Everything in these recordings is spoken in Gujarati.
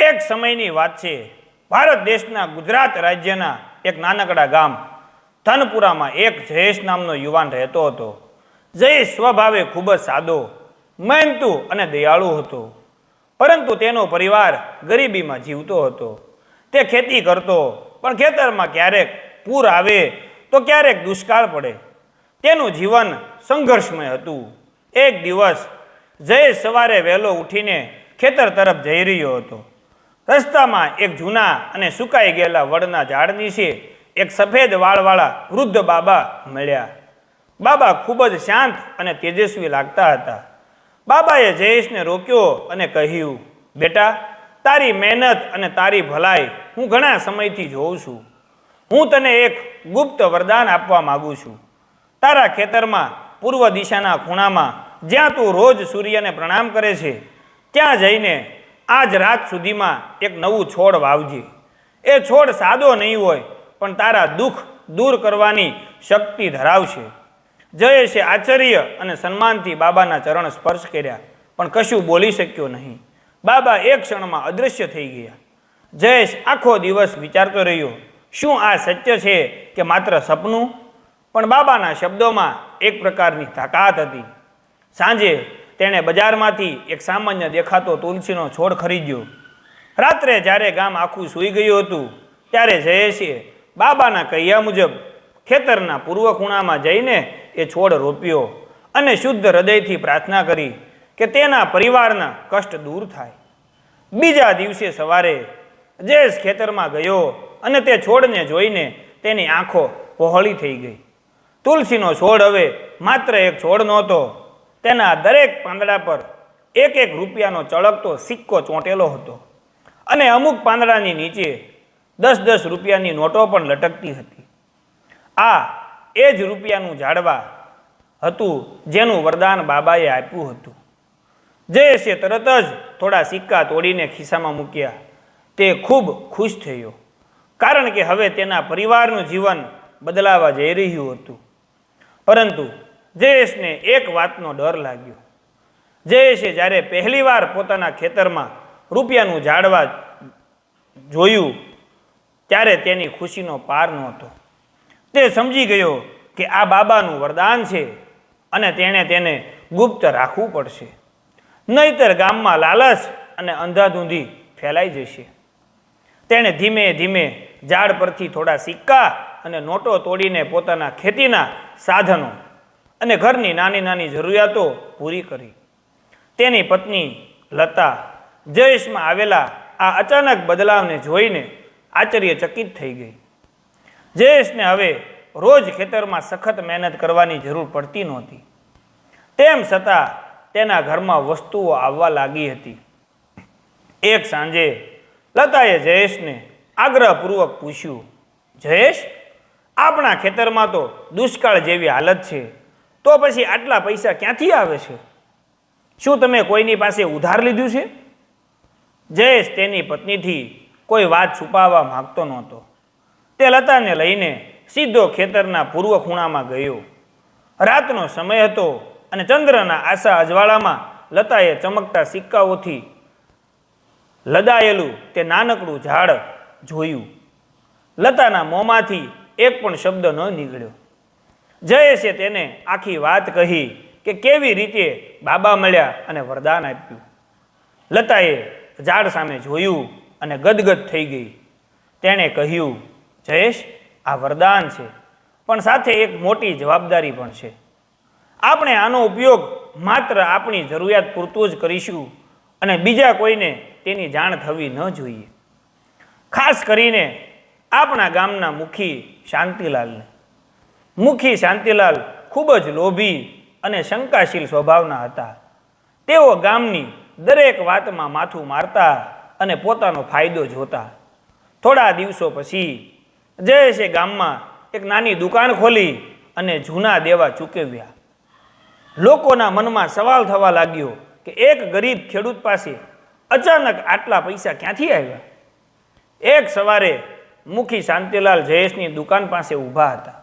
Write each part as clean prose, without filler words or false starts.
એક સમયની વાત છે. ભારત દેશના ગુજરાત રાજ્યના એક નાનકડા ગામ ધનપુરામાં એક જયેશ નામનો યુવાન રહેતો હતો. જયેશ સ્વભાવે ખૂબ જ સાદો, મહેનતુ અને દયાળુ હતો, પરંતુ તેનો પરિવાર ગરીબીમાં જીવતો હતો. તે ખેતી કરતો, પણ ખેતરમાં ક્યારેક પૂર આવે તો ક્યારેક દુષ્કાળ પડે. તેનું જીવન સંઘર્ષમય હતું. એક દિવસ જયેશ સવારે વહેલો ઉઠીને ખેતર તરફ જઈ રહ્યો હતો. રસ્તામાં એક જૂના અને સુકાઈ ગયેલા વડના ઝાડ નીચે એક સફેદ વાળવાળા વૃદ્ધ બાબા મળ્યા. બાબા ખૂબ જ શાંત અને તેજસ્વી લાગતા હતા. બાબાએ જયેશને રોક્યો અને કહ્યું, બેટા, તારી મહેનત અને તારી ભલાઈ હું ઘણા સમયથી જોઉં છું. હું તને એક ગુપ્ત વરદાન આપવા માગું છું. તારા ખેતરમાં પૂર્વ દિશાના ખૂણામાં જ્યાં તું રોજ સૂર્યને પ્રણામ કરે છે, ત્યાં જઈને આજ રાત સુધીમાં એક નવું છોડ વાવજે. એ છોડ સાદો નહીં હોય, પણ તારા દુઃખ દૂર કરવાની શક્તિ ધરાવશે. જયેશે આશ્ચર્ય અને સન્માનથી બાબાના ચરણ સ્પર્શ કર્યા, પણ કશું બોલી શક્યો નહીં. બાબા એક ક્ષણમાં અદૃશ્ય થઈ ગયા. જયેશ આખો દિવસ વિચારતો રહ્યો, શું આ સત્ય છે કે માત્ર સપનું? પણ બાબાના શબ્દોમાં એક પ્રકારની તાકાત હતી. સાંજે તેણે બજારમાંથી એક સામાન્ય દેખાતો તુલસીનો છોડ ખરીદ્યો. રાત્રે જ્યારે ગામ આખું સૂઈ ગયું હતું, ત્યારે જયેશે બાબાના કહ્યા મુજબ ખેતરના પૂર્વ ખૂણામાં જઈને એ છોડ રોપ્યો અને શુદ્ધ હૃદયથી પ્રાર્થના કરી કે તેના પરિવારના કષ્ટ દૂર થાય. બીજા દિવસે સવારે જયેશ ખેતરમાં ગયો અને તે છોડને જોઈને તેની આંખો પહોળી થઈ ગઈ. તુલસીનો છોડ હવે માત્ર એક છોડ નહોતો, તેના દરેક પાંદડા પર એક એક રૂપિયાનો ચળકતો સિક્કો ચોંટેલો હતો અને અમુક પાંદડાની નીચે 10-10 રૂપિયાની નોટો પણ લટકતી હતી. આ એ જ રૂપિયાનું ઝાડવા હતું જેનું વરદાન બાબાએ આપ્યું હતું. જયેશે તરત જ થોડા સિક્કા તોડીને ખિસ્સામાં મૂક્યા. તે ખૂબ ખુશ થયો, કારણ કે હવે તેના પરિવારનું જીવન બદલાવા જઈ રહ્યું હતું. પરંતુ જયેશને એક વાતનો ડર લાગ્યો. જયેશે જ્યારે પહેલીવાર પોતાના ખેતરમાં રૂપિયાનું ઝાડવા જોયું, ત્યારે તેની ખુશીનો પાર નહોતો. તે સમજી ગયો કે આ બાબાનું વરદાન છે અને તેણે તેને ગુપ્ત રાખવું પડશે, નહીતર ગામમાં લાલચ અને અંધાધૂંધી ફેલાઈ જશે. તેણે ધીમે ધીમે ઝાડ પરથી થોડા સિક્કા અને નોટો તોડીને પોતાના ખેતીના સાધનો અને ઘરની નાની નાની જરૂરિયાતો પૂરી કરી. તેની પત્ની લતા જયેશમાં આવેલા આ અચાનક બદલાવને જોઈને આશ્ચર્યચકિત થઈ ગઈ. જયેશને હવે રોજ ખેતરમાં સખત મહેનત કરવાની જરૂર પડતી નહોતી. તેમ છતાં તેના ઘરમાં વસ્તુઓ આવવા લાગી હતી. એક સાંજે લતાએ જયેશને આગ્રહપૂર્વક પૂછ્યું, જયેશ, આપણા ખેતરમાં તો દુષ્કાળ જેવી હાલત છે, તો પછી આટલા પૈસા ક્યાંથી આવે છે? શું તમે કોઈની પાસે ઉધાર લીધું છે? જયેશ તેની પત્નીથી કોઈ વાત છુપાવવા માંગતો નહોતો. તે લતાને લઈને સીધો ખેતરના પૂર્વ ખૂણામાં ગયો. રાતનો સમય હતો અને ચંદ્રના આશા અજવાળામાં લતાએ ચમકતા સિક્કાઓથી લદાયેલું તે નાનકડું ઝાડ જોયું. લતાના મોંમાંથી એક પણ શબ્દ ન નીકળ્યો. જયેશે તેને આખી વાત કહી કે કેવી રીતે બાબા મળ્યા અને વરદાન આપ્યું. લતાએ ઝાડ સામે જોયું અને ગદગદ થઈ ગઈ. તેણે કહ્યું, જયેશ, આ વરદાન છે, પણ સાથે એક મોટી જવાબદારી પણ છે. આપણે આનો ઉપયોગ માત્ર આપણી જરૂરિયાત પૂરતું જ કરીશું અને બીજા કોઈને તેની જાણ થવી ન જોઈએ. ખાસ કરીને આપણા ગામના મુખી શાંતિલાલને. મુખી શાંતિલાલ ખૂબ જ લોભી અને શંકાશીલ સ્વભાવના હતા. તેઓ ગામની દરેક વાતમાં માથું મારતા અને પોતાનો ફાયદો જોતા. થોડા દિવસો પછી જયેશે ગામમાં એક નાની દુકાન ખોલી અને જૂના દેવા ચૂકવ્યા. લોકોના મનમાં સવાલ થવા લાગ્યો કે એક ગરીબ ખેડૂત પાસે અચાનક આટલા પૈસા ક્યાંથી આવ્યા? એક સવારે મુખી શાંતિલાલ જયેશની દુકાન પાસે ઊભા હતા.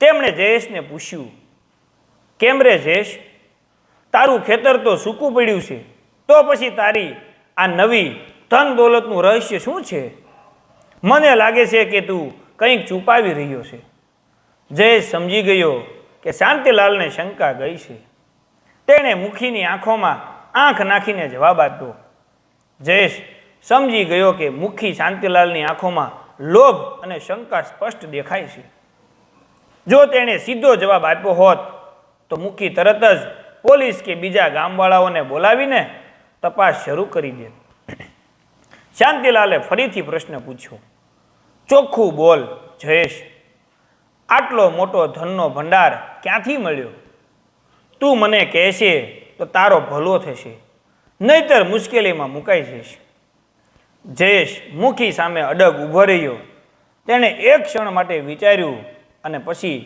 તેમણે જયેશને પૂછ્યું, કેમ રે જયેશ, તારું ખેતર તો સૂકું પડ્યું છે, તો પછી તારી આ નવી ધન દોલતનું રહસ્ય શું છે? મને લાગે છે કે તું કંઈક છુપાવી રહ્યો છે. જયેશ સમજી ગયો કે શાંતિલાલને શંકા ગઈ છે. તેણે મુખીની આંખોમાં આંખ નાખીને જવાબ આપ્યો. જયેશ સમજી ગયો કે મુખી શાંતિલાલની આંખોમાં લોભ અને શંકા સ્પષ્ટ દેખાય છે. જો તેણે સીધો જવાબ આપ્યો હોત તો મુખી તરત જ પોલીસ કે બીજા ગામવાળાઓને બોલાવીને તપાસ શરૂ કરી દે. શાંતિલાલે ફરીથી પ્રશ્ન પૂછ્યો. ચોખ્ખું બોલ જયેશ, આટલો મોટો ધનનો ભંડાર ક્યાંથી મળ્યો? તું મને કહેશે તો તારો ભલો થશે, નહીતર મુશ્કેલીમાં મુકાઈ જઈશ. જયેશ મુખી સામે અડગ ઊભો રહ્યો. તેણે એક ક્ષણ માટે વિચાર્યું અને પછી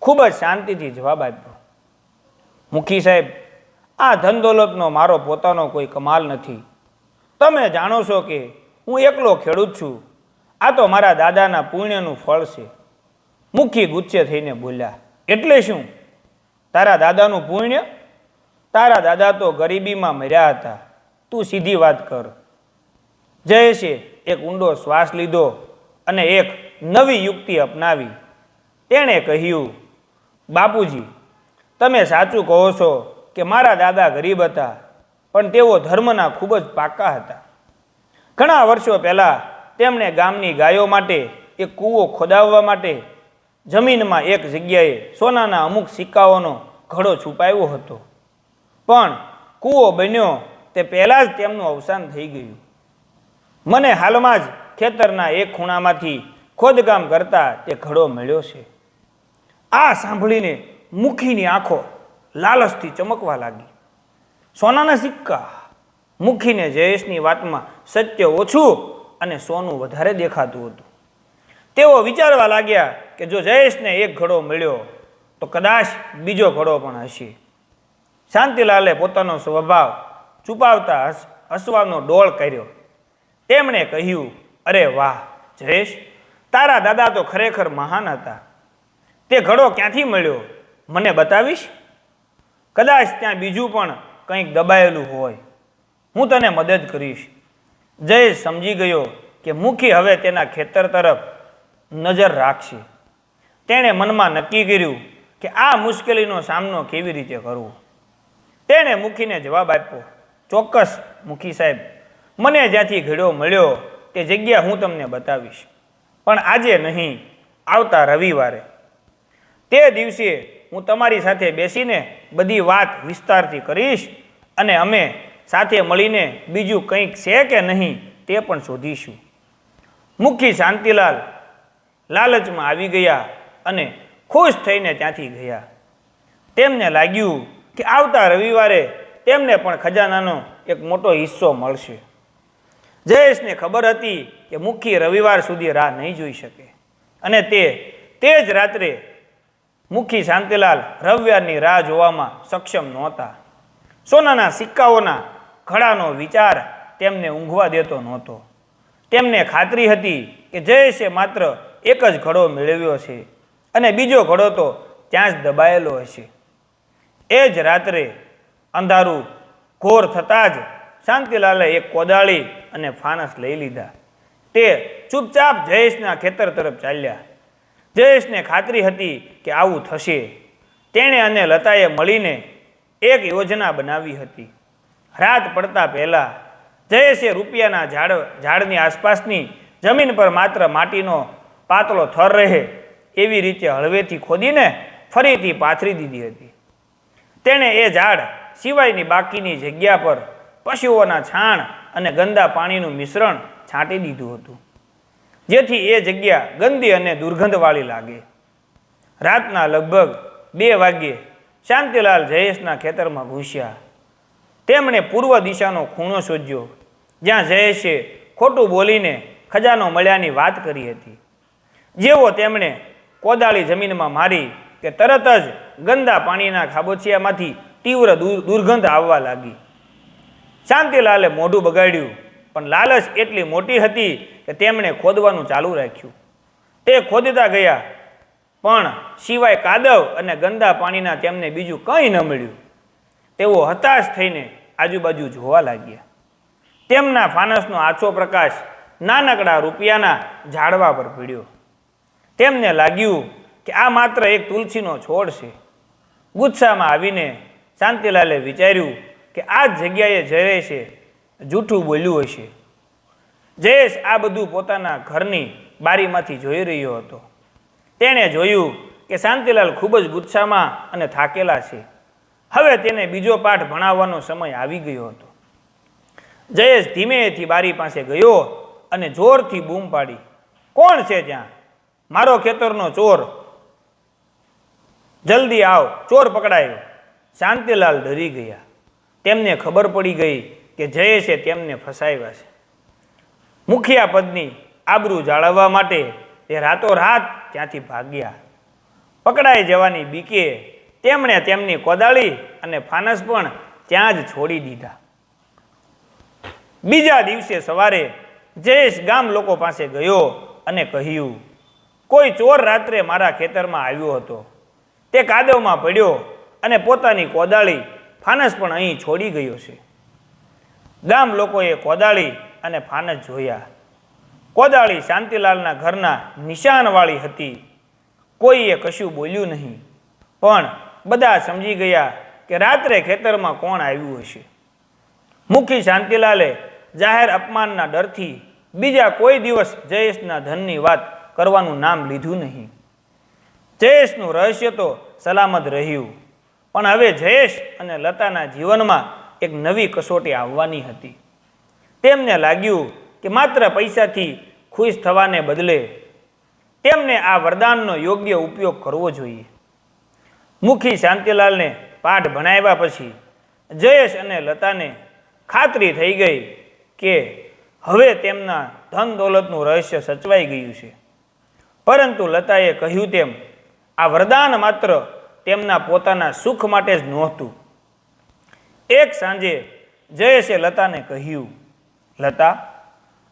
ખૂબ જ શાંતિથી જવાબ આપ્યો. મુખી સાહેબ, આ ધન દોલતનો મારો પોતાનો કોઈ કમાલ નથી. તમે જાણો છો કે હું એકલો ખેડૂત છું. આ તો મારા દાદાના પુણ્યનું ફળ છે. મુખી ગુસ્સે થઈને બોલ્યા. એટલે શું? તારા દાદાનું પુણ્ય? તારા દાદા તો ગરીબીમાં મર્યા હતા. તું સીધી વાત કર. જયેશે એક ઊંડો શ્વાસ લીધો અને એક નવી યુક્તિ અપનાવી. તેણે કહ્યું, બાપુજી, તમે સાચું કહો છો કે મારા દાદા ગરીબ હતા, પણ તેઓ ધર્મના ખૂબ જ પાકા હતા. ઘણા વર્ષો પહેલાં તેમણે ગામની ગાયો માટે એક કૂવો ખોદાવવા માટે જમીનમાં એક જગ્યાએ સોનાના અમુક સિક્કાઓનો ઘડો છુપાવ્યો હતો. પણ કૂવો બન્યો તે પહેલાં જ તેમનું અવસાન થઈ ગયું. મને હાલમાં જ ખેતરના એક ખૂણામાંથી ખોદકામ કરતા તે ઘડો મળ્યો છે. આ સાંભળીને મુખીની આંખો લાલચથી ચમકવા લાગી. સોનાના સિક્કા! મુખીને જયેશની વાતમાં સત્ય ઓછું અને સોનું વધારે દેખાતું હતું. તેઓ વિચારવા લાગ્યા કે જો જયેશને એક ઘડો મળ્યો તો કદાચ બીજો ઘડો પણ હશે. શાંતિલાલે પોતાનો સ્વભાવ છુપાવતા હસવાનો ડોળ કર્યો. તેમણે કહ્યું, અરે વાહ જયેશ, તારા દાદા તો ખરેખર મહાન હતા. તે ઘડો ક્યાંથી મળ્યો? મને બતાવીશ? કદાચ ત્યાં બીજું પણ કંઈક દબાયેલું હોય. હું તને મદદ કરીશ. જયેશ સમજી ગયો કે મુખી હવે તેના ખેતર તરફ નજર રાખશે. તેણે મનમાં નક્કી કર્યું કે આ મુશ્કેલીનો સામનો કેવી રીતે કરવો. તેણે મુખીને જવાબ આપ્યો, ચોક્કસ મુખી સાહેબ, મને જ્યાંથી ઘડો મળ્યો તે જગ્યા હું તમને બતાવીશ, પણ આજે નહીં, આવતા રવિવારે. તે દિવસે હું તમારી સાથે બેસીને બધી વાત વિસ્તારથી કરીશ અને અમે સાથે મળીને બીજું કંઈક છે કે નહીં તે પણ શોધીશું. મુખી શાંતિલાલ લાલચમાં આવી ગયા અને ખુશ થઈને ત્યાંથી ગયા. તેમને લાગ્યું કે આવતા રવિવારે તેમને પણ ખજાનાનો એક મોટો હિસ્સો મળશે. જયેશને ખબર હતી કે મુખી રવિવાર સુધી રાહ નહીં જોઈ શકે અને તે જ રાત્રે મુખી શાંતિલાલ રવિવારની રાહ જોવામાં સક્ષમ નહોતા. સોનાના સિક્કાઓના ઘડાનો વિચાર તેમને ઊંઘવા દેતો નહોતો. તેમને ખાતરી હતી કે જયેશે માત્ર એક જ ઘડો મેળવ્યો છે અને બીજો ઘડો તો ત્યાં જ દબાયેલો હશે. એ જ રાત્રે અંધારું ઘોર થતાં જ શાંતિલાલે એક કોદાળી અને ફાનસ લઈ લીધા. તે ચૂપચાપ જયેશના ખેતર તરફ ચાલ્યા. જયેશને ખાતરી હતી કે આવું થશે. તેણે અને લતાએ મળીને એક યોજના બનાવી હતી. રાત પડતા પહેલાં જયેશે રૂપિયાના ઝાડની આસપાસની જમીન પર માત્ર માટીનો પાતળો થર રહે એવી રીતે હળવેથી ખોદીને ફરીથી પાથરી દીધી હતી. તેણે એ ઝાડ સિવાયની બાકીની જગ્યા પર પશુઓના છાણ અને ગંદા પાણીનું મિશ્રણ છાંટી દીધું હતું, જેથી એ જગ્યા ગંદી અને દુર્ગંધવાળી લાગે. રાતના લગભગ 2 વાગ્યે શાંતિલાલ જયેશના ખેતરમાં ઘૂસ્યા. તેમણે પૂર્વ દિશાનો ખૂણો શોધ્યો જ્યાં જયેશે ખોટું બોલીને ખજાનો મળ્યાની વાત કરી હતી. જેવો તેમણે કોદાળી જમીનમાં મારી કે તરત જ ગંદા પાણીના ખાબોચિયામાંથી તીવ્ર દુર્ગંધ આવવા લાગી. શાંતિલાલે મોઢું બગાડ્યું, પણ લાલચ એટલી મોટી હતી કે તેમણે ખોદવાનું ચાલુ રાખ્યું. તે ખોદતા ગયા, પણ સિવાય કાદવ અને ગંદા પાણીના તેમને બીજું કંઈ ન મળ્યું. તેઓ હતાશ થઈને આજુબાજુ જોવા લાગ્યા. તેમના ફાનસનો આછો પ્રકાશ નાનકડા રૂપિયાના ઝાડવા પર પડ્યો. તેમને લાગ્યું કે આ માત્ર એક તુલસીનો છોડ છે. ગુસ્સામાં આવીને શાંતિલાલે વિચાર્યું કે આ જ જગ્યાએ જયેશે જૂઠું બોલ્યું હશે. જયેશ આ બધું પોતાના ઘરની બારીમાંથી જોઈ રહ્યો હતો. તેણે જોયું કે શાંતિલાલ ખૂબ જ ગુસ્સામાં અને થાકેલા છે. હવે તેને બીજો પાઠ ભણાવવાનો સમય આવી ગયો હતો. જયેશ ધીમેથી બારી પાસે ગયો અને જોરથી બૂમ પાડી, કોણ છે ત્યાં? મારો ખેતરનો ચોર, જલ્દી આવ, ચોર પકડાયો. શાંતિલાલ ડરી ગયા. તેમને ખબર પડી ગઈ કે જયેશે તેમને ફસાવ્યા છે. મુખિયા પદની આબરૂ જાળવવા માટે તે રાતોરાત ત્યાંથી ભાગ્યા. પકડાઈ જવાની બીકે તેમણે તેમની કોદાળી અને ફાનસ પણ ત્યાં જ છોડી દીધા. બીજા દિવસે સવારે જયેશ ગામ લોકો પાસે ગયો અને કહ્યું, કોઈ ચોર રાત્રે મારા ખેતરમાં આવ્યો હતો. તે કાદવમાં પડ્યો અને પોતાની કોદાળી ફાનસ પણ અહીં છોડી ગયો છે. ગામ લોકોએ કોદાળી અને ફાનસ જોયા. કોદાળી શાંતિલાલના ઘરના નિશાનવાળી હતી. કોઈએ કશું બોલ્યું નહીં, પણ બધા સમજી ગયા કે રાત્રે ખેતરમાં કોણ આવ્યું હશે. મુખી શાંતિલાલે જાહેર અપમાનના ડરથી બીજા કોઈ દિવસ જયેશના ધનની વાત કરવાનું નામ લીધું નહીં. જયેશનું રહસ્ય તો સલામત રહ્યું, પણ હવે જયેશ અને લતાના જીવનમાં એક નવી કસોટી આવવાની હતી. તેમને લાગ્યું કે માત્ર પૈસાથી ખુશ થવાને બદલે તેમને આ વરદાનનો યોગ્ય ઉપયોગ કરવો જોઈએ. મુખી શાંતિલાલને પાઠ ભણાવ્યા પછી જયેશ અને લતાને ખાતરી થઈ ગઈ કે હવે તેમના ધન દોલતનું રહસ્ય સચવાઈ ગયું છે. પરંતુ લતાએ કહ્યું તેમ આ વરદાન માત્ર તેમના પોતાના સુખ માટે જ નહોતું. એક સાંજે જયેશે લતાને કહ્યું, લતા,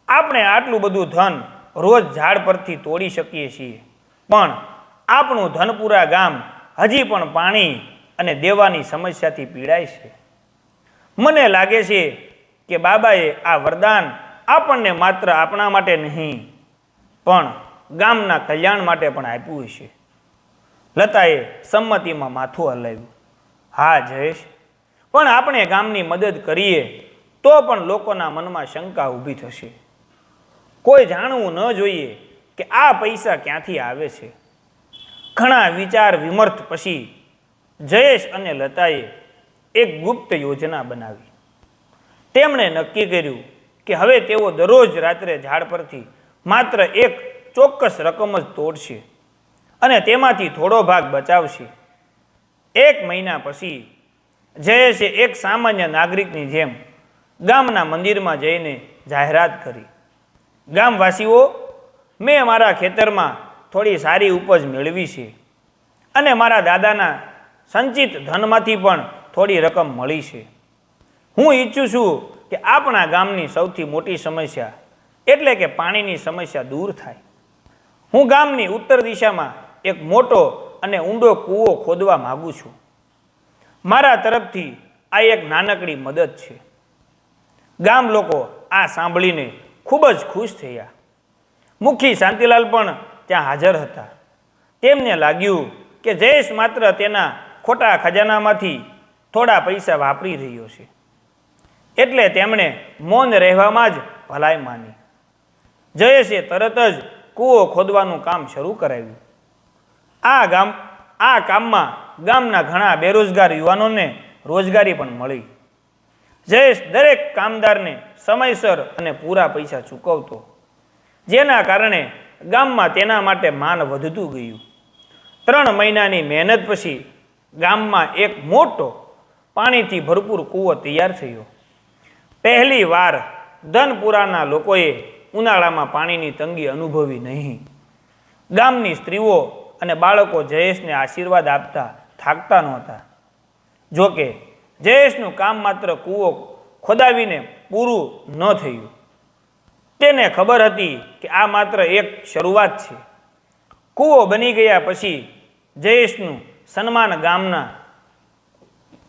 આપણે આટલું બધું ધન રોજ ઝાડ પરથી તોડી શકીએ છીએ, પણ આપણું ધનપુરા ગામ હજી પણ પાણી અને દેવાની સમસ્યાથી પીડાય છે. મને લાગે છે કે બાબાએ આ વરદાન આપણને માત્ર આપણા માટે નહીં, પણ ગામના કલ્યાણ માટે પણ આપ્યું છે. લતાએ સંમતિમાં માથું હલાવ્યું. હા જયેશ, પણ આપણે ગામની મદદ કરીએ તો પણ લોકોના મનમાં શંકા ઊભી થશે. કોઈ જાણવું ન જોઈએ કે આ પૈસા ક્યાંથી આવે છે. ઘણા વિચાર વિમર્શ પછી જયેશ અને લતાએ એક ગુપ્ત યોજના બનાવી. તેમણે નક્કી કર્યું કે હવે તેઓ દરરોજ રાત્રે ઝાડ પરથી માત્ર એક ચોક્કસ રકમ જ તોડશે અને તેમાંથી થોડો ભાગ બચાવશે. 1 મહિના પછી જયેશે એક સામાન્ય નાગરિકની જેમ ગામના મંદિરમાં જઈને જાહેરાત કરી, ગામવાસીઓ, મેં મારા ખેતરમાં થોડી સારી ઉપજ મેળવી છે અને મારા દાદાના સંચિત ધનમાંથી પણ થોડી રકમ મળી છે. હું ઈચ્છું છું કે આપણા ગામની સૌથી મોટી સમસ્યા એટલે કે પાણીની સમસ્યા દૂર થાય. હું ગામની ઉત્તર દિશામાં એક મોટો અને ઊંડો કૂવો ખોદવા માગું છું. મારા તરફથી આ એક નાનકડી મદદ છે. ગામ લોકો આ સાંભળીને ખૂબ જ ખુશ થયા. મુખી શાંતિલાલ પણ ત્યાં હાજર હતા. તેમને લાગ્યું કે જયેશ માત્ર તેના ખોટા ખજાનામાંથી થોડા પૈસા વાપરી રહ્યો છે, એટલે તેમણે મૌન રહેવામાં જ ભલાઈ માની. જયેશે તરત જ કૂવો ખોદવાનું કામ શરૂ કરાવ્યું. આ કામમાં ગામના ઘણા બેરોજગાર યુવાનોને રોજગારી પણ મળી. જયેશ દરેક કામદારને સમયસર અને પૂરા પૈસા ચૂકવતો, જેના કારણે ગામમાં તેના માટે માન વધતું ગયું. 3 મહિનાની મહેનત પછી ગામમાં એક મોટો પાણીથી ભરપૂર કૂવો તૈયાર થયો. પહેલી વાર ધનપુરાના લોકોએ ઉનાળામાં પાણીની તંગી અનુભવી નહીં. ગામની સ્ત્રીઓ અને બાળકો જયેશને આશીર્વાદ આપતા થાકતા નહોતા. જોકે જયેશનું કામ માત્ર કૂવો ખોદાવીને પૂરું ન થયું. તેને ખબર હતી કે આ માત્ર એક શરૂઆત છે. કૂવો બની ગયા પછી જયેશનું સન્માન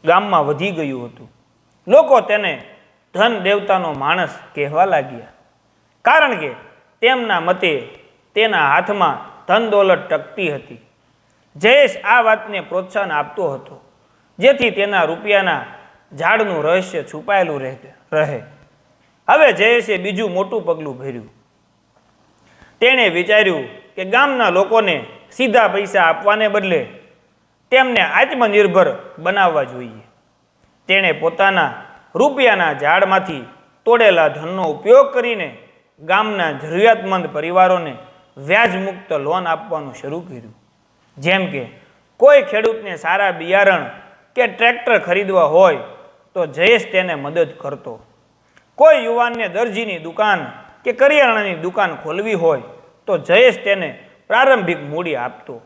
ગામમાં વધી ગયું હતું. લોકો તેને ધન દેવતાનો માણસ કહેવા લાગ્યા, કારણ કે તેમના મતે તેના હાથમાં ધન દોલત ટકતી હતી. જયેશ આ વાતને પ્રોત્સાહન આપતો હતો, જેથી તેના રૂપિયાના ઝાડનું રહસ્ય છુપાયેલું રહે. હવે જયેશે બીજું મોટું પગલું ભર્યું. તેણે વિચાર્યું કે ગામના લોકોને સીધા પૈસા આપવાને બદલે તેમને આત્મનિર્ભર બનાવવા જોઈએ. તેણે પોતાના રૂપિયાના ઝાડમાંથી તોડેલા ધનનો ઉપયોગ કરીને ગામના જરૂરિયાતમંદ પરિવારોને વ્યાજમુક્ત લોન આપવાનું શરૂ કર્યું. જેમ કે કોઈ ખેડૂતને સારા બિયારણ કે ટ્રેક્ટર ખરીદવા હોય તો જયેશ તેને મદદ કરતો. કોઈ યુવાનને દરજીની દુકાન કે કરિયાણાની દુકાન ખોલવી હોય તો જયેશ તેને પ્રારંભિક મૂડી આપતો.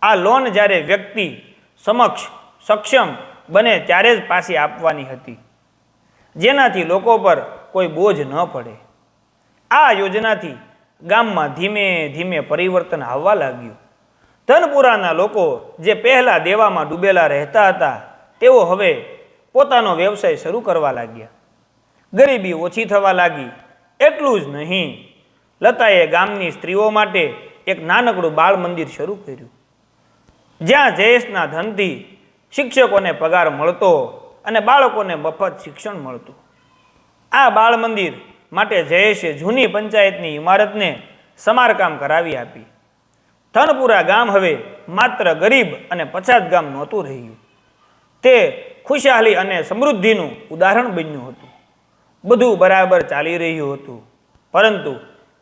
આ લોન જ્યારે વ્યક્તિ સક્ષમ બને ત્યારે જ પાછી આપવાની હતી, જેનાથી લોકો પર કોઈ બોજ ન પડે. આ યોજનાથી ગામમાં ધીમે ધીમે પરિવર્તન આવવા લાગ્યું. ધનપુરાના લોકો જે પહેલાં દેવામાં ડૂબેલા રહેતા હતા, તેઓ હવે પોતાનો વ્યવસાય શરૂ કરવા લાગ્યા. ગરીબી ઓછી થવા લાગી. એટલું જ નહીં, લતાએ ગામની સ્ત્રીઓ માટે એક નાનકડું બાળ મંદિર શરૂ કર્યું, જ્યાં જયેશના ધનથી શિક્ષકોને પગાર મળતો અને બાળકોને મફત શિક્ષણ મળતું. આ બાળ મંદિર માટે જયેશે જૂની પંચાયતની ઇમારતને સમારકામ કરાવી આપી. ધનપુરા ગામ હવે માત્ર ગરીબ અને પછાત ગામ નહોતું રહ્યું, તે ખુશહાલી અને સમૃદ્ધિનું ઉદાહરણ બન્યું હતું. બધું બરાબર ચાલી રહ્યું હતું, પરંતુ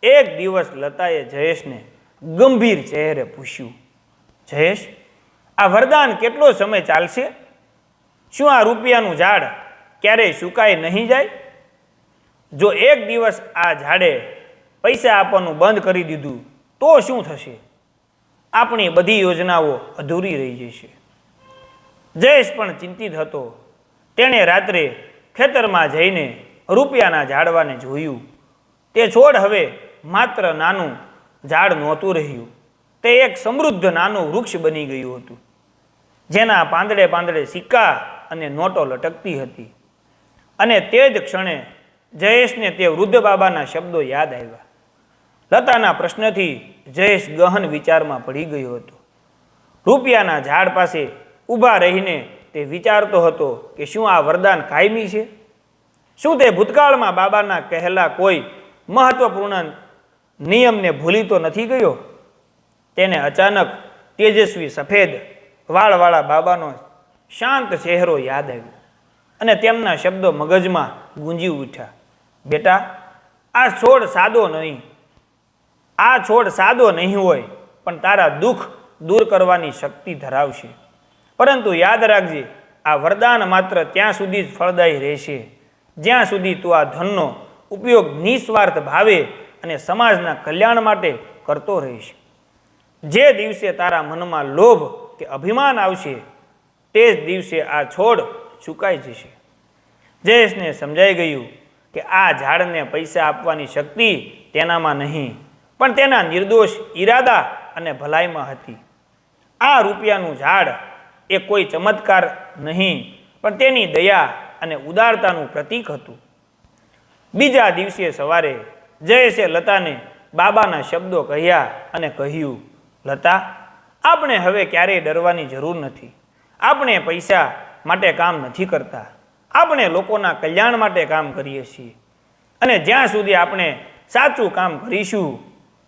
એક દિવસ લતાએ જયેશને ગંભીર ચહેરે પૂછ્યું, જયેશ, આ વરદાન કેટલો સમય ચાલશે? શું આ રૂપિયાનું ઝાડ ક્યારેય સુકાઈ નહીં જાય? જો એક દિવસ આ ઝાડે પૈસા આપવાનું બંધ કરી દીધું તો શું થશે? આપણી બધી યોજનાઓ અધૂરી રહી જશે. જયેશ પણ ચિંતિત હતો. તેણે રાત્રે ખેતરમાં જઈને રૂપિયાના ઝાડવાને જોયું. તે છોડ હવે માત્ર નાનું ઝાડ નહોતું રહ્યું, તે એક સમૃદ્ધ નાનું વૃક્ષ બની ગયું હતું, જેના પાંદડે પાંદડે સિક્કા અને નોટો લટકતી હતી. અને તે જ ક્ષણે જયેશને તે વૃદ્ધ બાબાના શબ્દો યાદ આવ્યા. લતાના પ્રશ્નથી જયેશ ગહન વિચારમાં પડી ગયો હતો. રૂપિયાના ઝાડ પાસે ઊભા રહીને તે વિચારતો હતો કે શું આ વરદાન કાયમી છે? શું તે ભૂતકાળમાં બાબાના કહેલા કોઈ મહત્વપૂર્ણ નિયમને ભૂલી તો નથી ગયો? તેને અચાનક તેજસ્વી સફેદ વાળવાળા બાબાનો શાંત ચહેરો યાદ આવ્યો અને તેમના શબ્દો મગજમાં ગુંજી ઉઠ્યા, બેટા, આ છોડ સાદો નહીં હોય, પણ તારા દુઃખ દૂર કરવાની શક્તિ ધરાવશે. પરંતુ યાદ રાખજે, આ વરદાન માત્ર ત્યાં સુધી જ ફળદાયી રહેશે જ્યાં સુધી તું આ ધનનો ઉપયોગ નિસ્વાર્થ ભાવે અને સમાજના કલ્યાણ માટે કરતો રહીશ. જે દિવસે તારા મનમાં લોભ કે અભિમાન આવશે, તે જ દિવસે આ છોડ સુકાઈ જશે. જયેશને સમજાઈ ગયું કે આ ઝાડને પૈસા આપવાની શક્તિ તેનામાં નહીં, પણ તેના નિર્દોષ ઈરાદા અને ભલાઈમાં હતી. આ રૂપિયાનું ઝાડ એ કોઈ ચમત્કાર નહીં, પણ તેની દયા અને ઉદારતાનું પ્રતીક હતું. બીજા દિવસે સવારે જયેશે લતાને બાબાના શબ્દો કહ્યા અને કહ્યું, લતા, આપણે હવે ક્યારેય ડરવાની જરૂર નથી. આપણે પૈસા માટે કામ નથી કરતા, આપણે લોકોના કલ્યાણ માટે કામ કરીએ છીએ. અને જ્યાં સુધી આપણે સાચું કામ કરીશું,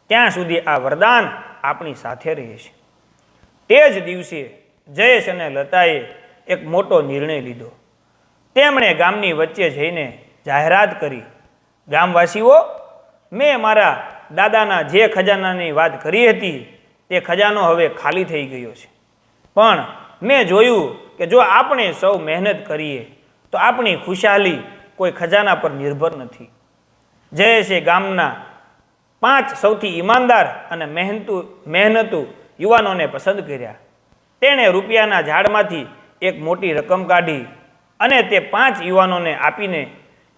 ત્યાં સુધી આ વરદાન આપણી સાથે રહેશે. તે જ દિવસે જયેશ અને લતાએ એક મોટો નિર્ણય લીધો. તેમણે ગામની વચ્ચે જઈને જાહેરાત કરી, ગામવાસીઓ, મેં મારા દાદાના જે ખજાનાની વાત કરી હતી તે ખજાનો હવે ખાલી થઈ ગયો છે, પણ મેં જોયું કે જો આપણે સૌ મહેનત કરીએ તો આપણી ખુશહાલી કોઈ ખજાના પર નિર્ભર નથી. જયેશે ગામના 5 સૌથી ઈમાનદાર અને મહેનતુ યુવાનોને પસંદ કર્યા. તેણે રૂપિયાના ઝાડમાંથી એક મોટી રકમ કાઢી અને તે 5 યુવાનોને આપીને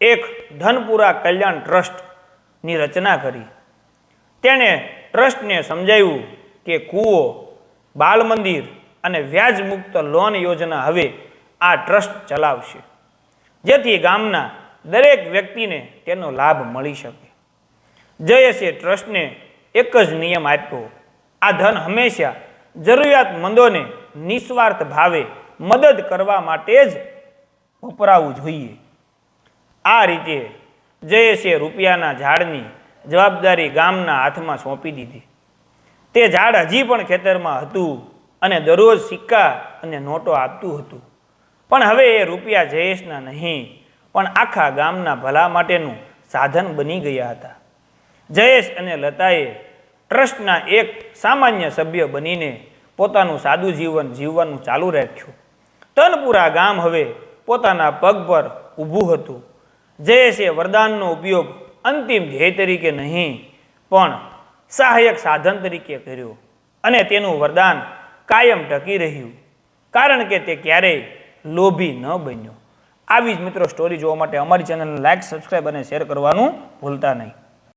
એક ધનપુરા કલ્યાણ ટ્રસ્ટની રચના કરી. તેણે ટ્રસ્ટને સમજાવ્યું કે કૂવો, બાળ મંદિર અને વ્યાજમુક્ત લોન યોજના હવે આ ટ્રસ્ટ ચલાવશે, જેથી ગામના દરેક વ્યક્તિને તેનો લાભ મળી શકે. જયેશે ટ્રસ્ટને એક જ નિયમ આપ્યો, આ ધન હંમેશા જરૂરિયાતમંદોને નિસ્વાર્થ ભાવે મદદ કરવા માટે જ વપરાવું જોઈએ. આ રીતે જયેશે રૂપિયાના ઝાડની જવાબદારી ગામના હાથમાં સોંપી દીધી. તે ઝાડ હજી પણ ખેતરમાં હતું અને દરરોજ સિક્કા અને નોટો આપતું હતું. પણ હવે એ રૂપિયા જયેશના નહીં પણ આખા ગામના ભલા માટેનું સાધન બની ગયા હતા. જયેશ અને લતાએ ટ્રસ્ટના એક સામાન્ય સભ્ય બનીને પોતાનું સાદું જીવન જીવવાનું ચાલુ રાખ્યું. તનપુરા ગામ હવે પોતાના પગ પર ઊભું હતું. જયેશે વરદાનનો ઉપયોગ અંતિમ ધ્યેય તરીકે નહીં પણ સહાયક સાધન તરીકે કર્યો અને તેનું વરદાન કાયમ ટકી રહ્યું, કારણ કે તે ક્યારેય લોભી ન બન્યો. આવી જ મિત્રો સ્ટોરી જોવા માટે અમારી ચેનલને લાઈક, સબસ્ક્રાઈબ અને શેર કરવાનું ભૂલતા નહીં.